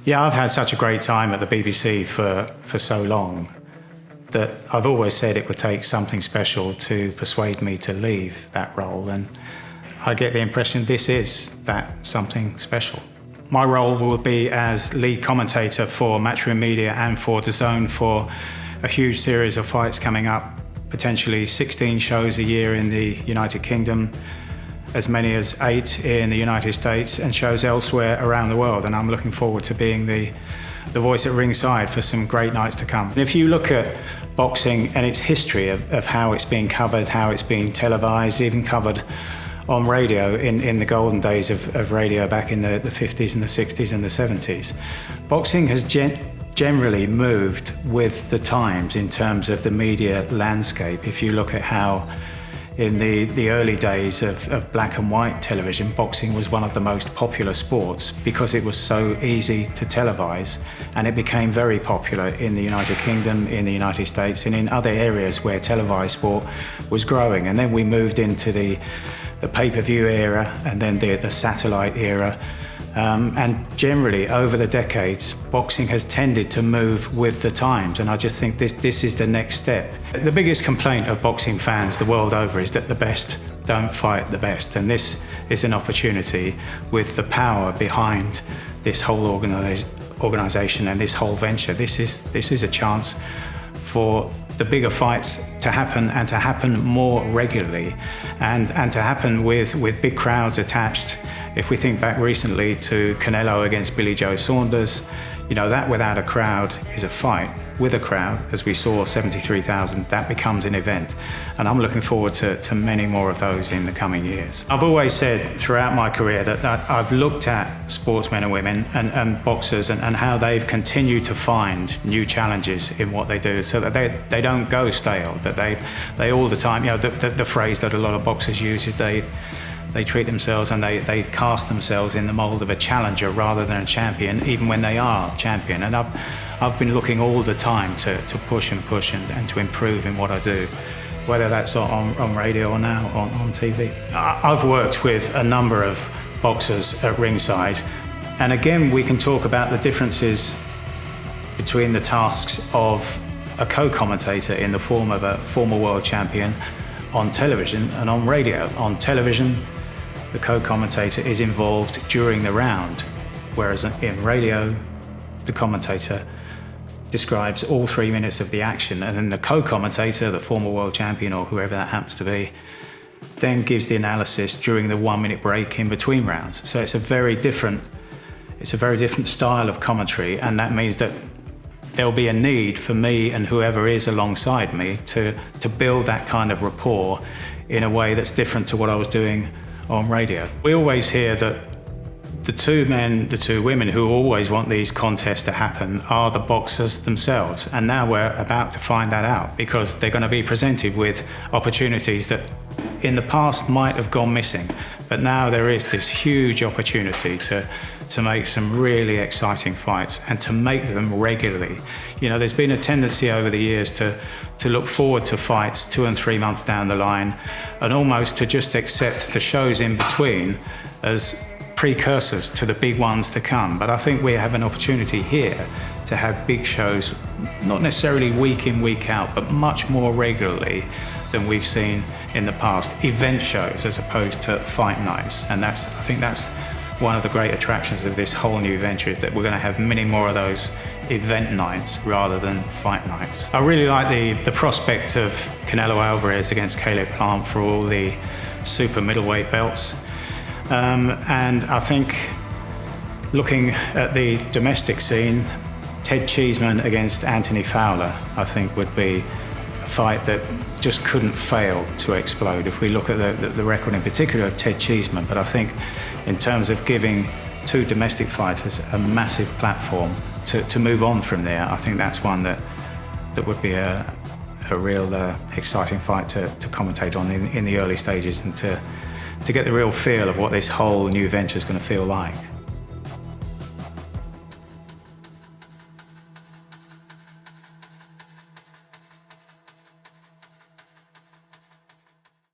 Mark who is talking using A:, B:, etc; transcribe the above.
A: Yeah, I've had such a great time at the BBC for so long that I've always said it would take something special to persuade me to leave that role, and I get the impression this is that something special. My role will be as lead commentator for Matchroom Media and for Dazn for a huge series of fights coming up, potentially 16 shows a year in the United Kingdom, as many as 8 in the United States, and shows elsewhere around the world. And I'm looking forward to being the voice at ringside for some great nights to come. And if you look at boxing and its history of how it's being covered, how it's being televised, even covered on radio in the golden days of radio back in the 50s and the 60s and the 70s, boxing has generally moved with the times in terms of the media landscape. If you look at how in the early days of black and white television, boxing was one of the most popular sports because it was so easy to televise, and it became very popular in the United Kingdom, in the United States, and in other areas where televised sport was growing. And then we moved into the pay-per-view era, and then the satellite era. And generally, over the decades, boxing has tended to move with the times, and I just think this is the next step. The biggest complaint of boxing fans the world over is that the best don't fight the best, and this is an opportunity with the power behind this whole organisation and this whole venture. This is a chance for the bigger fights to happen, and to happen more regularly, and to happen with big crowds attached. If we think back recently to Costello against Billy Joe Saunders, you know, that without a crowd is a fight. With a crowd, as we saw, 73,000, that becomes an event. And I'm looking forward to many more of those in the coming years. I've always said throughout my career that I've looked at sportsmen and women and boxers and how they've continued to find new challenges in what they do, so that they don't go stale, that they all the time, you know, the phrase that a lot of boxers use is they treat themselves and they cast themselves in the mould of a challenger rather than a champion, even when they are champion. And I've been looking all the time to push and to improve in what I do, whether that's on radio or now on TV. I've worked with a number of boxers at ringside, and again we can talk about the differences between the tasks of a co-commentator in the form of a former world champion on television and on radio. On television, the co-commentator is involved during the round, whereas in radio, the commentator describes all 3 minutes of the action, and then the co-commentator, the former world champion or whoever that happens to be, then gives the analysis during the 1 minute break in between rounds. So it's a very different style of commentary, and that means that there'll be a need for me and whoever is alongside me to build that kind of rapport in a way that's different to what I was doing on radio. We always hear that the two men, the two women who always want these contests to happen are the boxers themselves. And now we're about to find that out, because they're going to be presented with opportunities that in the past might have gone missing. But now there is this huge opportunity to make some really exciting fights and to make them regularly. You know, there's been a tendency over the years to look forward to fights 2 and 3 months down the line, and almost to just accept the shows in between as precursors to the big ones to come. But I think we have an opportunity here to have big shows, not necessarily week in, week out, but much more regularly than we've seen in the past. Event shows as opposed to fight nights. And I think that's one of the great attractions of this whole new venture, is that we're going to have many more of those event nights rather than fight nights. I really like the prospect of Canelo Alvarez against Caleb Plant for all the super middleweight belts. And I think, looking at the domestic scene, Ted Cheeseman against Anthony Fowler, I think would be a fight that just couldn't fail to explode. If we look at the record in particular of Ted Cheeseman, but I think in terms of giving two domestic fighters a massive platform to move on from there, I think that's one that would be a real exciting fight to commentate on in the early stages, and to get the real feel of what this whole new venture is going to feel like.